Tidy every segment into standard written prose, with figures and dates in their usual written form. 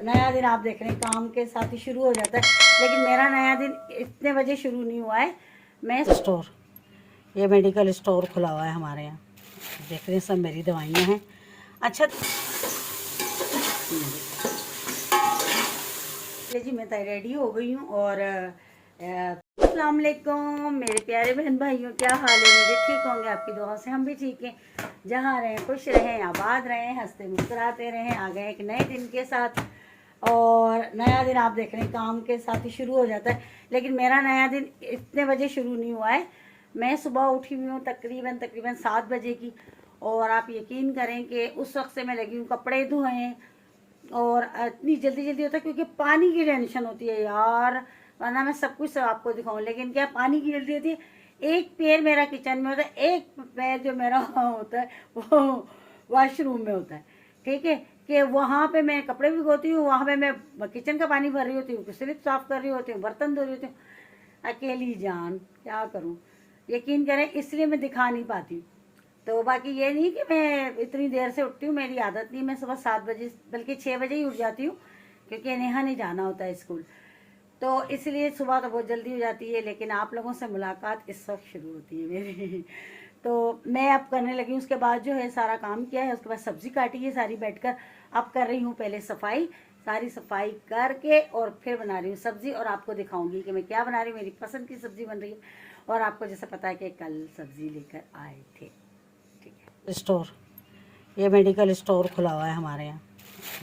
नया दिन आप देख रहे हैं काम के साथ ही शुरू हो जाता है, लेकिन मेरा नया दिन इतने बजे शुरू नहीं हुआ है। मैं स्टोर, ये मेडिकल स्टोर खुला हुआ है हमारे यहाँ, देख रहे हैं सब मेरी दवाइयाँ हैं। अच्छा जी, मैं तो रेडी हो गई हूँ और अस्सलाम वालेकुम मेरे प्यारे बहन भाइयों, क्या हाल है? मुझे ठीक होंगे, आपकी दुआ से हम भी ठीक हैं। जहाँ रहें खुश रहें, आबाद रहें, हंसते मुस्कुराते रहें। आ गए एक नए दिन के साथ, और नया दिन आप देख रहे हैं काम के साथ ही शुरू हो जाता है, लेकिन मेरा नया दिन इतने बजे शुरू नहीं हुआ है। मैं सुबह उठी हुई हूँ तकरीबन 7 बजे की, और आप यकीन करें कि उस वक्त से मैं लगी हूँ कपड़े धोएं, और इतनी जल्दी जल्दी होता है क्योंकि पानी की टेंशन होती है यार, वरना मैं सब कुछ आपको दिखाऊं, लेकिन क्या पानी की जल्दी होती है। एक पैर मेरा किचन में होता है, एक पैर जो मेरा होता है वो वॉशरूम में होता है। ठीक है कि वहाँ पे मैं कपड़े भी धोती हूँ, वहाँ पे मैं किचन का पानी भर रही होती हूँ, स्लिप साफ कर रही होती हूँ, बर्तन धो रही होती हूँ। अकेली जान क्या करूँ, यकीन करें, इसलिए मैं दिखा नहीं पाती। तो बाकी ये नहीं कि मैं इतनी देर से उठती हूँ, मेरी आदत नहीं। मैं सुबह 7 बजे बल्कि 6 बजे ही उठ जाती हूँ, क्योंकि नेहा नहीं जाना होता है स्कूल, तो इसलिए सुबह तो बहुत जल्दी हो जाती है। लेकिन आप लोगों से मुलाकात इस वक्त शुरू होती है मेरी तो मैं अब करने लगी हूँ। उसके बाद जो है सारा काम किया है, उसके बाद सब्ज़ी काटी है सारी बैठकर। अब कर रही हूँ पहले सफाई, सारी सफाई करके और फिर बना रही हूँ सब्ज़ी, और आपको दिखाऊंगी कि मैं क्या बना रही हूँ। मेरी पसंद की सब्ज़ी बन रही है, और आपको जैसे पता है कि कल सब्ज़ी लेकर आए थे। स्टोर, ये मेडिकल स्टोर खुला हुआ है हमारे यहाँ,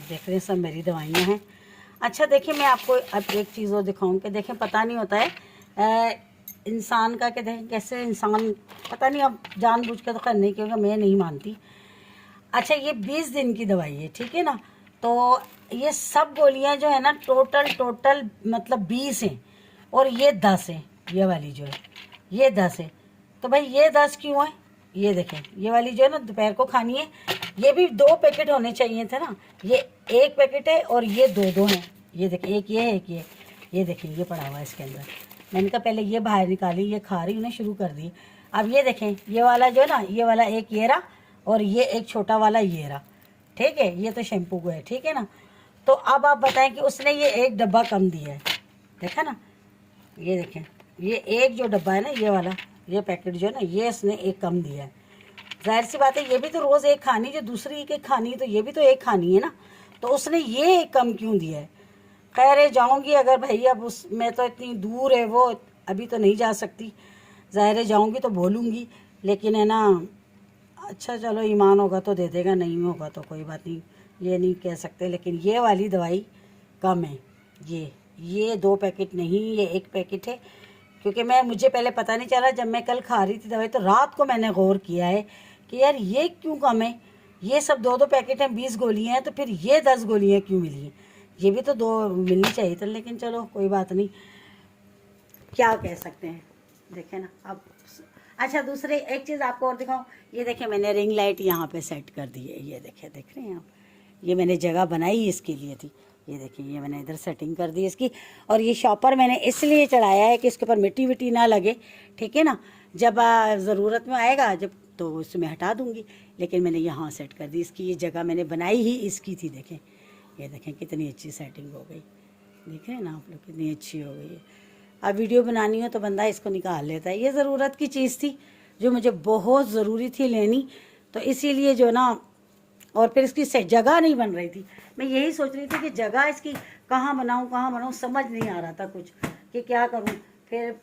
देख रहे हैं सब मेरी दवाइयाँ हैं। अच्छा देखिए, मैं आपको अब एक चीज़ और दिखाऊं कि देखें, पता नहीं होता है इंसान का कि देखें कैसे इंसान, पता नहीं अब जानबूझ के तो खैर नहीं, क्योंकि मैं नहीं मानती। अच्छा, ये 20 दिन की दवाई है, ठीक है ना। तो ये सब गोलियाँ जो है ना, टोटल मतलब 20 हैं, और ये 10 है। ये वाली जो है ये 10 है। तो भाई ये 10 क्यों है? ये देखें, ये वाली जो है ना दोपहर को खानी है। ये भी 2 पैकेट होने चाहिए थे ना, ये 1 पैकेट है और ये 2 हैं। ये देखें, एक ये है एक ये देखें, ये पड़ा हुआ है इसके अंदर। मैंने कहा पहले ये बाहर निकाली, ये खा रही उन्हें शुरू कर दी। अब ये देखें, ये वाला जो है ना, ये वाला एक ये रहा, और ये एक छोटा वाला ये रहा। ठीक है, ये तो शैम्पू को है, ठीक है ना। तो अब आप बताएं कि उसने ये एक डब्बा कम दिया है, देखा ना। ये देखें, ये एक जो डब्बा है ना, ये वाला, ये पैकेट जो है ना, ये इसने एक कम दिया है। जाहिर सी बात है, ये भी तो रोज़ एक खानी, जो दूसरी एक खानी है तो ये भी तो एक खानी है ना, तो उसने ये एक कम क्यों दिया है? खैर है, जाऊँगी अगर भाई, अब उस मैं तो इतनी दूर है वो, अभी तो नहीं जा सकती। ज़ाहिर है जाऊँगी तो बोलूँगी, लेकिन है ना, अच्छा चलो, ईमान होगा तो दे देगा, नहीं होगा तो कोई बात नहीं, ये नहीं कह सकते। लेकिन ये वाली दवाई कम है, ये 2 पैकेट नहीं, ये 1 पैकेट है। क्योंकि मुझे पहले पता नहीं चला, जब मैं कल खा रही थी दवाई तो रात को मैंने गौर किया है कि यार ये क्यों कम है। ये सब 2 पैकेट हैं, 20 गोलियाँ हैं, तो फिर ये 10 गोलियाँ क्यों मिली हैं? ये भी तो 2 मिलनी चाहिए था, लेकिन चलो कोई बात नहीं, क्या कह सकते हैं। देखें ना अब। अच्छा, दूसरे एक चीज़ आपको और दिखाऊं, ये देखें, मैंने रिंग लाइट यहाँ पे सेट कर दी है। ये देखें, देख रहे हैं आप, ये मैंने जगह बनाई इसके लिए थी। ये देखिए, ये मैंने इधर सेटिंग कर दी इसकी, और ये शॉपर मैंने इसलिए चढ़ाया है कि इसके ऊपर मिट्टी विट्टी ना लगे, ठीक है ना। जब ज़रूरत में आएगा जब, तो उसमें हटा दूँगी, लेकिन मैंने यहाँ सेट कर दी इसकी। ये जगह मैंने बनाई ही इसकी थी। देखें, ये देखें कितनी अच्छी सेटिंग हो गई, देख रहे हैं ना आप लोग, कितनी अच्छी हो गई है। अब वीडियो बनानी हो तो बंदा इसको निकाल लेता है। ये ज़रूरत की चीज़ थी जो मुझे बहुत ज़रूरी थी लेनी, तो इसीलिए जो ना, और फिर इसकी जगह नहीं बन रही थी। मैं यही सोच रही थी कि जगह इसकी कहाँ बनाऊँ, समझ नहीं आ रहा था कुछ कि क्या करूँ। फिर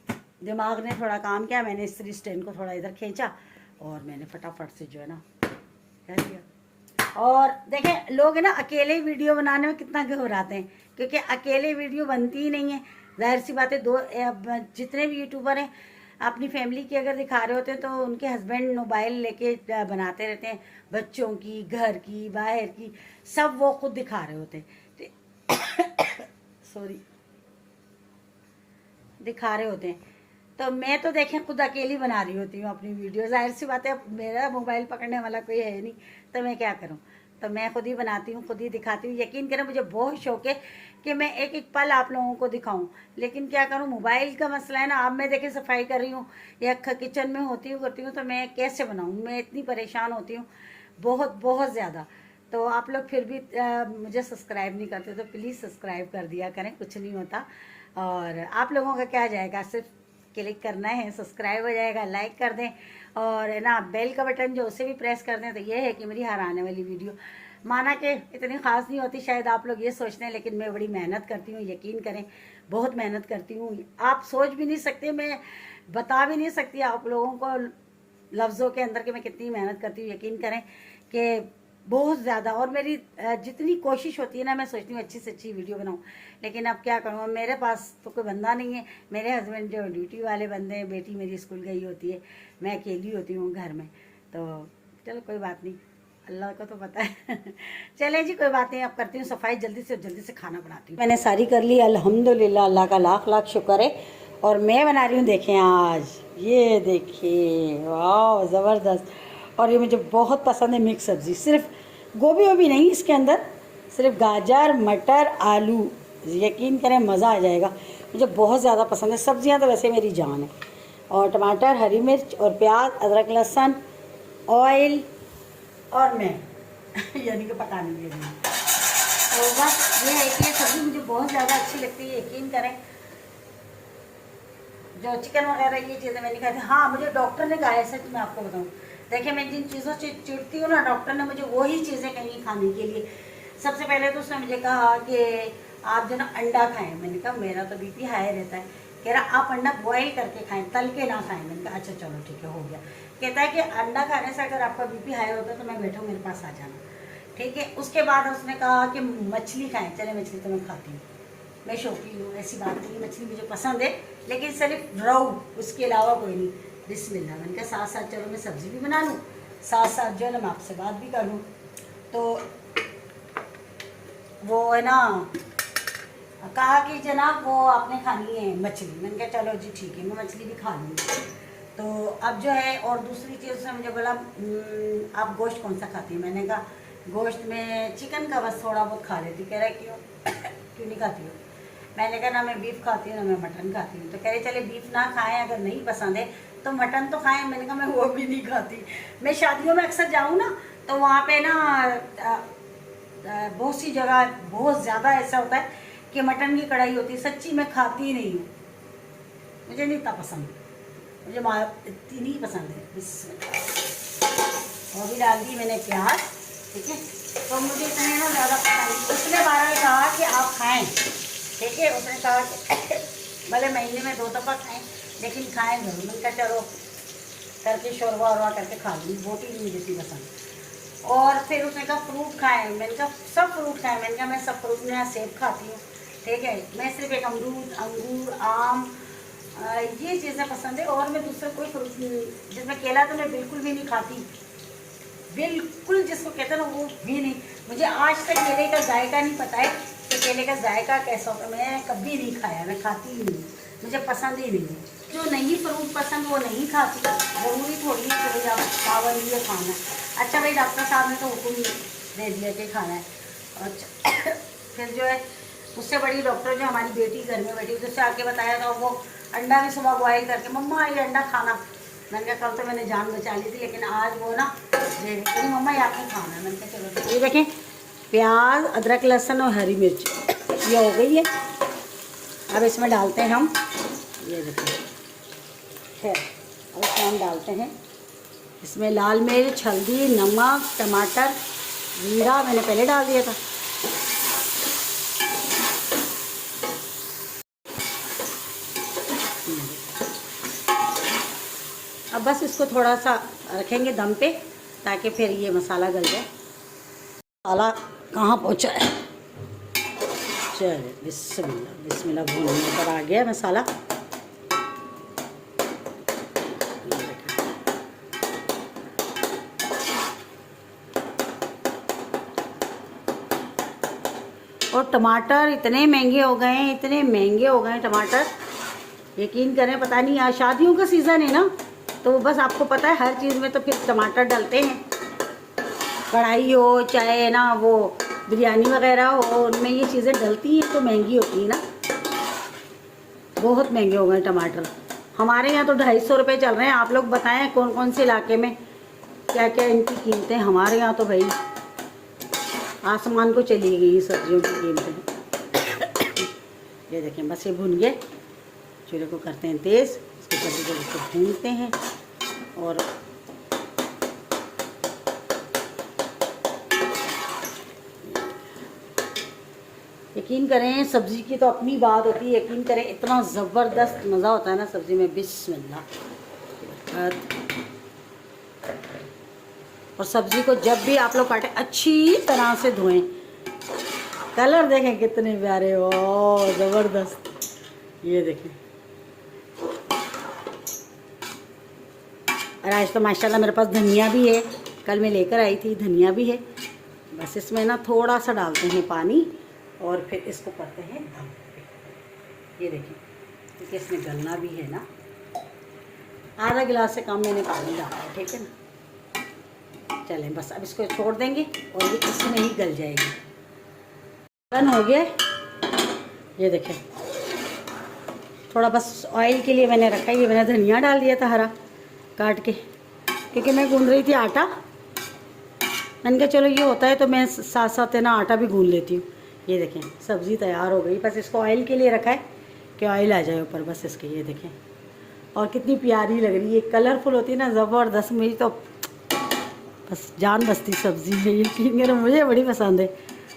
दिमाग ने थोड़ा काम किया, मैंने इस स्टैंड को थोड़ा इधर खींचा, और मैंने फटाफट से जो है ना कर दिया। और देखें, लोग है ना अकेले वीडियो बनाने में कितना घबराते हैं, क्योंकि अकेले वीडियो बनती ही नहीं है। जाहिर सी बात है, जितने भी यूट्यूबर हैं अपनी फैमिली की अगर दिखा रहे होते हैं तो उनके हस्बैंड मोबाइल लेके बनाते रहते हैं, बच्चों की, घर की, बाहर की, सब वो खुद दिखा रहे होते हैं सॉरी, दिखा रहे होते हैं। तो मैं तो देखें खुद अकेली बना रही होती हूँ अपनी वीडियो। जाहिर सी बात है, मेरा मोबाइल पकड़ने वाला कोई है नहीं, तो मैं क्या करूँ। तो मैं खुद ही बनाती हूँ, खुद ही दिखाती हूँ। यकीन करें, मुझे बहुत शौक है कि मैं एक एक पल आप लोगों को दिखाऊं, लेकिन क्या करूं, मोबाइल का मसला है ना। अब मैं देखें सफाई कर रही हूँ या किचन में होती हूँ करती हूँ, तो मैं कैसे बनाऊँ, मैं इतनी परेशान होती हूँ, बहुत बहुत ज़्यादा। तो आप लोग फिर भी मुझे सब्सक्राइब नहीं करते तो प्लीज़ सब्सक्राइब कर दिया करें, कुछ नहीं होता। और आप लोगों का क्या जाएगा, सिर्फ क्लिक करना है, सब्सक्राइब हो जाएगा, लाइक कर दें और है ना बेल का बटन जो उसे भी प्रेस कर दें। तो ये है कि मेरी हर आने वाली वीडियो माना कि इतनी ख़ास नहीं होती, शायद आप लोग ये सोचते हैं, लेकिन मैं बड़ी मेहनत करती हूँ, यकीन करें बहुत मेहनत करती हूँ। आप सोच भी नहीं सकते, मैं बता भी नहीं सकती आप लोगों को लफ्ज़ों के अंदर कि मैं कितनी मेहनत करती हूँ। यकीन करें कि बहुत ज़्यादा, और मेरी जितनी कोशिश होती है ना, मैं सोचती हूँ अच्छी से अच्छी वीडियो बनाऊँ, लेकिन अब क्या करूँ, मेरे पास तो कोई बंदा नहीं है। मेरे हस्बैंड जो ड्यूटी वाले बंदे हैं, बेटी मेरी स्कूल गई होती है, मैं अकेली होती हूँ घर में। तो चलो कोई बात नहीं, अल्लाह को तो पता है। चलें जी, कोई बात नहीं, अब करती हूँ सफाई, जल्दी से खाना बनाती हूँ। मैंने सारी कर ली अल्हम्दुलिल्लाह, अल्लाह का लाख लाख शुक्र है। और मैं बना रही हूँ, देखें आज, ये देखिए, वाह ज़बरदस्त। और ये मुझे बहुत पसंद है मिक्स सब्ज़ी, सिर्फ गोभी वोभी नहीं इसके अंदर, सिर्फ गाजर मटर आलू। यकीन करें मज़ा आ जाएगा, मुझे बहुत ज़्यादा पसंद है। सब्ज़ियाँ तो वैसे मेरी जान है। और टमाटर, हरी मिर्च और प्याज, अदरक लहसुन, ऑयल और मैं यानी कि पकाने के लिए। तो बस ये है कि ये सब्ज़ी मुझे बहुत ज़्यादा अच्छी लगती है। यकीन करें जो चिकन वगैरह ये चीज़ें मैं नहीं खाती। हाँ, मुझे डॉक्टर ने कहा है, सच मैं आपको बताऊँ, देखिए मैं जिन चीज़ों से चिढ़ती हूँ ना, डॉक्टर ने मुझे वही चीज़ें कहीं खाने के लिए। सबसे पहले तो उसने मुझे कहा कि आप जो ना अंडा खाएं। मैंने कहा मेरा तो बीपी हाई रहता है। कह रहा आप अंडा बॉयल करके खाएं, तल के ना खाएं। मैंने कहा अच्छा चलो ठीक है, हो गया। कहता है कि अंडा खाने से अगर आपका बीपी हाई होता है तो मैं बैठूँ, मेरे पास आ जाना, ठीक है। उसके बाद उसने कहा कि मछली खाएँ। चले मछली तो मैं खाती हूँ, मैं शौकीन हूँ, ऐसी बात नहीं, मछली मुझे पसंद है, लेकिन सिर्फ रोहू, उसके अलावा कोई नहीं। बिस्मिल्लाह, मैंने कहा साथ साथ चलो मैं सब्ज़ी भी बना लूँ, साथ साथ जो है ना मैं आपसे बात भी कर लूँ। तो वो है ना कहा कि जनाब वो आपने खानी है मछली। मैंने कहा चलो जी ठीक है, मैं मछली भी खा लूँगी। तो अब जो है, और दूसरी चीज़ से मुझे बोला आप गोश्त कौन सा खाती हैं। मैंने कहा गोश्त में चिकन का बस थोड़ा बहुत खा लेती। कह रहा क्यों क्यों नहीं खाती हो। मैंने कहा ना मैं बीफ खाती हूँ ना मैं मटन खाती हूँ। तो कह रहे चले बीफ ना खाएं, अगर नहीं पसंद है तो मटन तो खाएं। मैंने कहा मैं वो भी नहीं खाती। मैं शादियों में अक्सर जाऊँ ना तो वहाँ पे ना बहुत सी जगह बहुत ज़्यादा ऐसा होता है कि मटन की कढ़ाई होती है। सच्ची मैं खाती ही नहीं हूँ, मुझे नहीं इतना पसंद, मुझे इतनी नहीं पसंद है। वो भी डाल दी मैंने प्याज, ठीक है। तो मुझे इतने ना ज़्यादा पसंद। उसने बारह कहा कि आप खाएं, ठीक है। उसने कहा कि भले महीने में 2 दफ़ा खाएं, लेकिन खाएं जरूर। मैंने कहा चलो करके शोरबा वरबा करके खा लूँगी, बोटी नहीं मुझे इतनी पसंद। और फिर उसने कहा फ्रूट खाएं। मैंने कहा सब फ्रूट खाएं। मैंने कहा मैं सब फ्रूट में सेब खाती हूँ, ठीक है। मैं सिर्फ एक अमरूद, अंगूर, आम, ये चीज़ें पसंद है, और मैं दूसरा कोई फ्रूट नहीं। जिसमें केला तो मैं बिल्कुल भी नहीं खाती, बिल्कुल जिसको कहते हैं ना वो भी नहीं। मुझे आज तक केले का जायका नहीं पता है कि केले का जायका कैसा होता है। मैं कभी नहीं खाया, मैं खाती ही नहीं, मुझे पसंद ही नहीं है। जो नहीं फ्रूट पसंद वो नहीं खाती, ज़रूरी थोड़ी है कि भाई आप पाबंदी है खाना। अच्छा भाई डॉक्टर साहब ने तो हुक्म दे दिया कि खाना है। अच्छा फिर जो है उससे बड़ी डॉक्टर जो हमारी बेटी घर में बैठी उससे आके बताया था, वो अंडा भी सुबह बॉयल करके, मम्मा ये अंडा खाना। मैंने कहा कल तो मैंने जान बचा ली थी, लेकिन आज वो ना दे रही मम्मा ये आपने खाना है। मैंने कहा चलो। ये देखें प्याज, अदरक लहसुन और हरी मिर्च ये हो गई है। अब इसमें डालते हैं हम, ये देखिए है, अब इसमें हम डालते हैं इसमें लाल मिर्च, हल्दी, नमक, टमाटर, जीरा मैंने पहले डाल दिया था। अब बस इसको थोड़ा सा रखेंगे दम पे ताकि फिर ये मसाला गल जाए। मसाला कहाँ पहुँचा है, चलिए बिस्मिल्लाह बिस्मिल्लाह, भूनने पर आ गया मसाला। और टमाटर इतने महंगे हो गए हैं, इतने महंगे हो गए हैं टमाटर, यकीन करें। पता नहीं आज शादियों का सीज़न है ना, तो बस आपको पता है हर चीज़ में तो फिर टमाटर डलते हैं। कढ़ाई हो चाहे ना वो बिरयानी वगैरह हो, उनमें ये चीज़ें डलती हैं तो महंगी होती है ना। बहुत महंगे हो गए टमाटर। हमारे यहाँ तो 250 रुपये चल रहे हैं। आप लोग बताएं कौन कौन से इलाके में क्या क्या इनकी कीमतें। हमारे यहाँ तो भाई आसमान को चली गई सब्जियों की कीमतें। ये देखें बस ये भुन गए, चूल्हे को करते हैं तेज़, इसको जल्दी जल्दी से भूनते हैं। और यकीन करें सब्ज़ी की तो अपनी बात होती है, यकीन करें इतना ज़बरदस्त मज़ा होता है ना सब्ज़ी में, बिस्मिल्लाह। और सब्ज़ी को जब भी आप लोग काटें अच्छी तरह से धोएं। कलर देखें कितने प्यारे, ओ ज़बरदस्त। ये देखें, और आज तो माशाल्लाह मेरे पास धनिया भी है, कल मैं लेकर आई थी, धनिया भी है। बस इसमें ना थोड़ा सा डालते हैं पानी और फिर इसको करते हैं दम पे। ये देखिए क्योंकि इसमें गलना भी है ना, आधा गिलास से कम मैंने पानी डाला है, ठीक है ना। चलें बस अब इसको छोड़ देंगे और ये इसमें ही गल जाएगी। डन हो गया। ये देखें थोड़ा बस ऑयल के लिए मैंने रखा है, ये मैंने धनिया डाल दिया था हरा काट के, क्योंकि मैं गूंद रही थी आटा। मैंने कहा चलो ये होता है तो मैं साथ साथ है ना आटा भी गूंद लेती हूँ। ये देखें सब्ज़ी तैयार हो गई, बस इसको ऑयल के लिए रखा है कि ऑयल आ जाए ऊपर बस इसके। ये देखें और कितनी प्यारी लग रही है, कलरफुल होती है ना, ज़बरदस्त। मेरी तो बस जान बसती सब्ज़ी है, यकीन करो मुझे बड़ी पसंद है।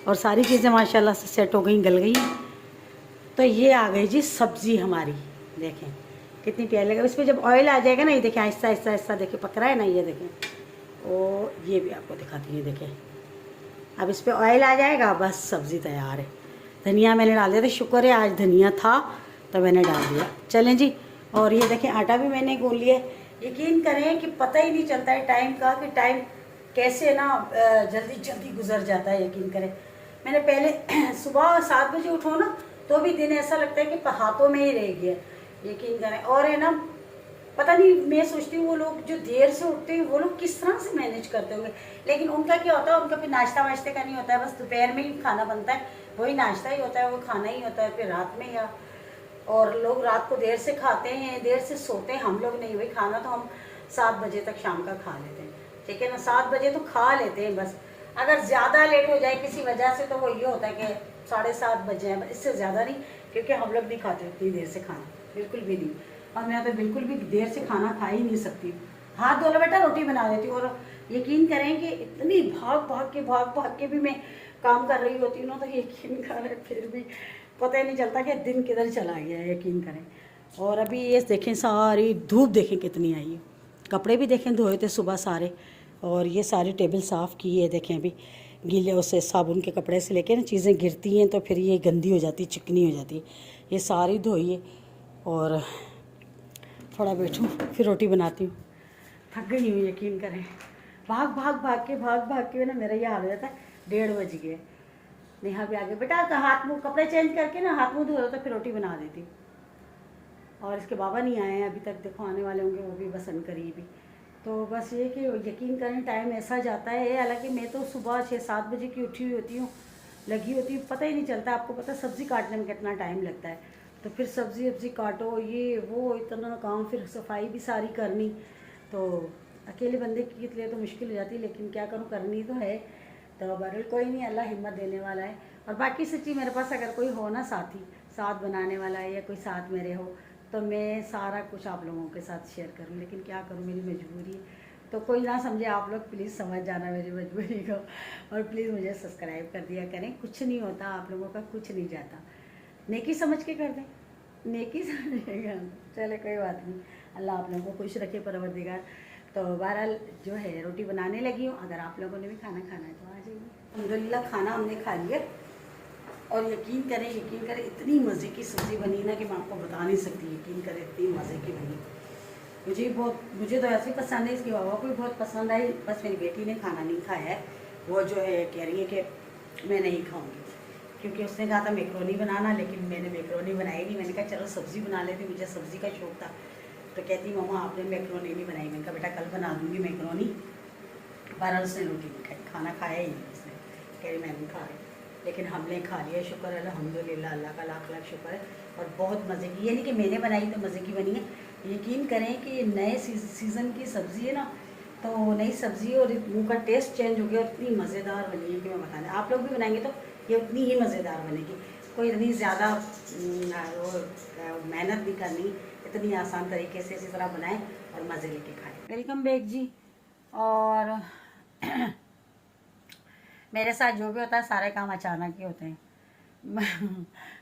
और सारी चीज़ें माशाल्लाह से सेट हो गई, गल गई। तो ये आ गई जी सब्ज़ी हमारी, देखें कितनी प्यारी लगे। इस पर जब ऑयल आ जाएगा ना, ये देखें आहिस्ता आहिस्ता आहिस्ता देखें पक रहा है ना, ये देखें। और ये भी आपको दिखाती है, देखें अब इस पर ऑयल आ जाएगा, बस सब्ज़ी तैयार है। धनिया मैंने डाल दिया था, शुक्र है आज धनिया था तो मैंने डाल दिया। चलें जी, और ये देखें आटा भी मैंने गूंद लिया। यकीन करें कि पता ही नहीं चलता है टाइम का, कि टाइम कैसे ना जल्दी जल्दी गुजर जाता है। यकीन करें मैंने पहले सुबह 7 बजे उठो ना तो भी दिन ऐसा लगता है कि हाथों में ही रह गया, यकीन करें। और है ना पता नहीं, मैं सोचती हूँ वो लोग जो देर से उठते हैं वो लोग किस तरह से मैनेज करते होंगे। लेकिन उनका क्या होता है, उनका फिर नाश्ता वाश्ते का नहीं होता है, बस दोपहर में ही खाना बनता है, वही नाश्ता ही होता है, वो खाना ही होता है फिर रात में। या और लोग रात को देर से खाते हैं, देर से सोते हैं। हम लोग नहीं, भाई खाना तो हम 7 बजे तक शाम का खा लेते हैं, ठीक है ना। 7 बजे तो खा लेते हैं बस। अगर ज़्यादा लेट हो जाए किसी वजह से तो वो ये होता है कि 7:30 बजे हैं, इससे ज़्यादा नहीं, क्योंकि हम लोग नहीं खाते इतनी देर से खाना, बिल्कुल भी नहीं। और मैं तो बिल्कुल भी देर से खाना खा ही नहीं सकती। हाथ धो लो बेटा, रोटी बना देती हूँ। और यकीन करें कि इतनी भाग भाग के भी मैं काम कर रही होती हूँ ना, तो यकीन करें फिर भी पता ही नहीं चलता कि दिन किधर चला गया है, यकीन करें। और अभी ये देखें सारी धूप देखें कितनी आई है। कपड़े भी देखें धोए थे सुबह सारे, और ये सारी टेबल साफ़ की है। देखें अभी गीले उससे साबुन के कपड़े से लेके ना चीज़ें गिरती हैं तो फिर ये गंदी हो जाती, चिकनी हो जाती है। ये सारी धोई है। और थोड़ा बैठूँ फिर रोटी बनाती हूँ, थक गई हूँ यकीन करें। भाग भाग के ना मेरा ये हाल हो जाता है। 1:30 बज गए, नेहा भी आ गई। बेटा हाथ मुँह कपड़े चेंज करके ना हाथ मुँह धो तो फिर रोटी बना देती। और इसके बाबा नहीं आए हैं अभी तक, देखो आने वाले होंगे वो भी बसन करीबी। तो बस ये कि यकीन करें टाइम ऐसा जाता है। हालांकि मैं तो सुबह 6-7 बजे की उठी हुई होती हूँ, लगी होती हूँ, पता ही नहीं चलता। आपको पता है सब्ज़ी काटने में कितना टाइम लगता है, तो फिर सब्ज़ी काटो, ये वो इतना काम, फिर सफाई भी सारी करनी। तो अकेले बंदे के लिए तो मुश्किल हो जाती है, लेकिन क्या करूँ, करनी तो है। तो बहरहाल कोई नहीं, अल्लाह हिम्मत देने वाला है। और बाकी सच्ची मेरे पास अगर कोई हो ना साथी, साथ बनाने वाला है, या कोई साथ मेरे हो, तो मैं सारा कुछ आप लोगों के साथ शेयर करूं। लेकिन क्या करूं, मेरी मजबूरी है। तो कोई ना समझे, आप लोग प्लीज़ समझ जाना मेरी मजबूरी को, और प्लीज़ मुझे सब्सक्राइब कर दिया करें। कुछ नहीं होता, आप लोगों का कुछ नहीं जाता, नेकी समझ के कर दें, नेकी समझेगा। चले कोई बात नहीं, अल्लाह आप लोगों को खुश रखे, परवरदिगार। तो बहरहाल जो है रोटी बनाने लगी हूँ। अगर आप लोगों ने भी खाना खाना है तो आ जाइए। अल्हम्दुलिल्लाह खाना हमने खा लिया। और यकीन करें इतनी मज़े की सब्ज़ी बनी ना कि मैं आपको बता नहीं सकती। यकीन करें इतनी मज़े की बनी, मुझे तो ऐसे ही पसंद है, इसके बाबा को भी बहुत पसंद आई। बस मेरी बेटी ने खाना नहीं खाया है, वो जो है कह रही है कि मैं नहीं खाऊंगी, क्योंकि उसने कहा था मैकरोनी बनाना, लेकिन मैंने मैकरोनी बनाई नहीं। मैंने कहा चलो सब्ज़ी बना लेती, मुझे सब्ज़ी का शौक़ था। तो कहती मम्मा आपने मैकरोनी नहीं बनाई। मैंने कहा बेटा कल बना दूँगी मैकरोनी। बहरहाल उसने रोटी नहीं खाई, खाना खाया ही नहीं उसने, कह रही मैं नहीं खा रही। लेकिन हमने खा लिया, शुक्र है अल्हम्दुलिल्लाह, अल्लाह का लाख लाख शुक्र है। और बहुत मज़े की, यानी कि मैंने बनाई तो मज़े की बनी है। यकीन करें कि ये नए सीज़न की सब्ज़ी है ना, तो नई सब्ज़ी और उनका टेस्ट चेंज हो गया और इतनी मज़ेदार बनी है कि मैं बता दें, आप लोग भी बनाएंगे तो ये उतनी ही मज़ेदार बनेगी। कोई इतनी ज़्यादा मेहनत भी करनी, इतनी आसान तरीके से इसी तरह बनाएं और मज़े लेके खाएं। वेलकम बैक जी। और मेरे साथ जो भी होता है सारे काम अचानक ही होते हैं।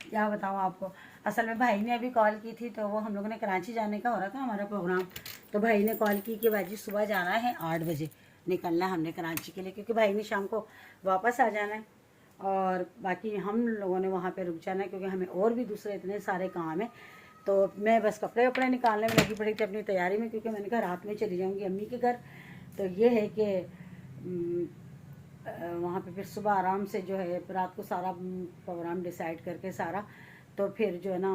क्या बताऊँ आपको, असल में भाई ने अभी कॉल की थी, तो वो हम लोगों ने कराची जाने का हो रहा था हमारा प्रोग्राम, तो भाई ने कॉल की कि भाई सुबह जाना है 8 बजे निकलना है हमने कराची के लिए, क्योंकि भाई ने शाम को वापस आ जाना है और बाकी हम लोगों ने वहाँ पे रुक जाना है, क्योंकि हमें और भी दूसरे इतने सारे काम हैं। तो मैं बस कपड़े वपड़े निकालने में लगी पड़ी थी अपनी तैयारी में, क्योंकि मैंने कहा रात में चली जाऊँगी अम्मी के घर। तो ये है कि वहाँ पे फिर सुबह आराम से जो है रात को सारा प्रोग्राम डिसाइड करके सारा, तो फिर जो है ना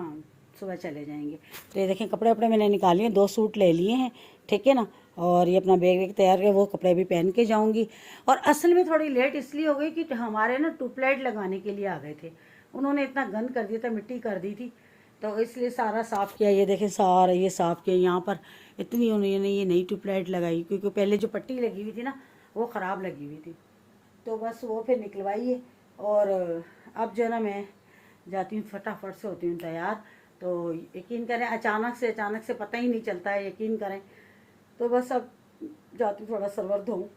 सुबह चले जाएंगे। तो ये देखें कपड़े वपड़े मैंने निकाल लिए, 2 सूट ले लिए हैं, ठीक है ना। और ये अपना बैग वैग तैयार है, वो कपड़े भी पहन के जाऊंगी। और असल में थोड़ी लेट इसलिए हो गई कि हमारे ना ट्यूबलाइट लगाने के लिए आ गए थे, उन्होंने इतना गंद कर दिया था, मिट्टी कर दी थी, तो इसलिए सारा साफ़ किया। ये देखें सारा ये साफ़ किया। यहाँ पर इतनी उन्होंने ये नई ट्यूबलाइट लगाई, क्योंकि पहले जो पट्टी लगी हुई थी ना वो ख़राब लगी हुई थी, तो बस वो फिर निकलवाई है। और अब जो है ना मैं जाती हूँ, फटाफट से होती हूँ तैयार। तो यकीन करें अचानक से पता ही नहीं चलता है, यकीन करें। तो बस अब जाती हूँ, थोड़ा सरवर धोऊँ,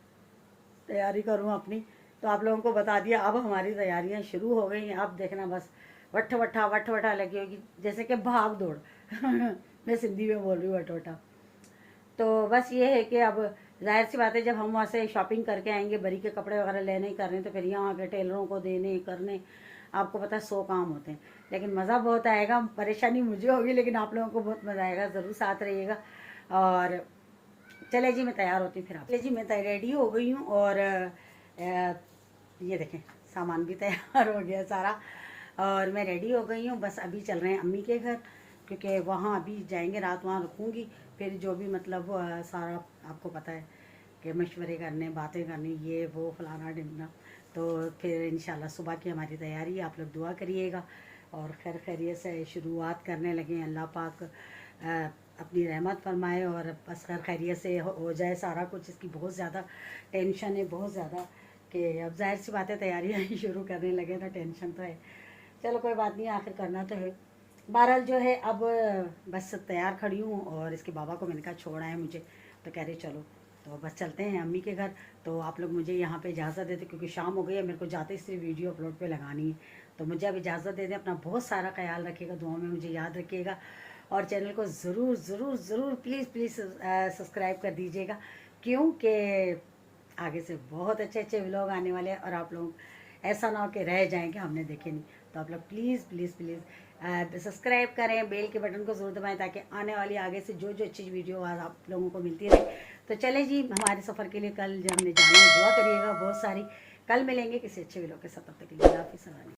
तैयारी करूँ अपनी। तो आप लोगों को बता दिया, अब हमारी तैयारियाँ शुरू हो गई हैं। अब देखना बस वट वटा लगी होगी, जैसे कि भाग दौड़। मैं सिंधी में बोल रही हूँ, वट वटा। तो बस ये है कि अब जाहिर सी बात है, जब हम वहाँ से शॉपिंग करके आएंगे, बरी के कपड़े वगैरह लेने ही करने, तो फिर यहाँ आके टेलरों को देने करने, आपको पता है 100 काम होते हैं। लेकिन मज़ा बहुत आएगा, परेशानी मुझे होगी लेकिन आप लोगों को बहुत मज़ा आएगा, ज़रूर साथ रहिएगा। और चले जी मैं तैयार होती हूँ, फिर आप चले जी मैं रेडी हो गई हूँ। और ये देखें सामान भी तैयार हो गया सारा, और मैं रेडी हो गई हूँ। बस अभी चल रहे हैं अम्मी के घर, क्योंकि वहाँ अभी जाएंगे, रात वहाँ रुकूँगी। फिर जो भी मतलब सारा आपको पता है कि मशवरे करने, बातें करनी, ये वो फलाना ढिमना। तो फिर इंशाल्लाह सुबह की हमारी तैयारी, आप लोग दुआ करिएगा और खैर खैरियत से शुरुआत करने लगे। अल्लाह पाक अपनी रहमत फरमाए और बस खैर खैरियत से हो जाए सारा कुछ। इसकी बहुत ज़्यादा टेंशन है, बहुत ज़्यादा, कि अब जाहिर सी बात है तैयारियाँ ही शुरू करने लगे तो टेंशन तो है। चलो कोई बात नहीं, आखिर करना तो है। बहरहाल जो है अब बस तैयार खड़ी हूँ, और इसके बाबा को मैंने कहा छोड़ा है मुझे, तो कह रहे चलो, तो बस चलते हैं अम्मी के घर। तो आप लोग मुझे यहाँ पे इजाज़त देते, क्योंकि शाम हो गई है, मेरे को जाते ही सिर्फ वीडियो अपलोड पे लगानी है। तो मुझे अब इजाज़त दे दें, अपना बहुत सारा ख्याल रखिएगा, दुआ में मुझे याद रखिएगा, और चैनल को ज़रूर ज़रूर ज़रूर प्लीज़ सब्सक्राइब कर दीजिएगा, क्योंकि आगे से बहुत अच्छे अच्छे व्लॉग आने वाले हैं, और आप लोग ऐसा ना हो कि रह जाएं कि हमने देखे नहीं। तो आप लोग प्लीज़ सब्सक्राइब करें, बेल के बटन को ज़रूर दबाएं, ताकि आने वाली आगे से जो अच्छी वीडियो आप लोगों को मिलती रहे। तो चले जी हमारे सफ़र के लिए कल जब हमने जाना है, दुआ करिएगा बहुत सारी। कल मिलेंगे किसी अच्छे व्लॉग के साथ, तब तक के लिए हाफिज़।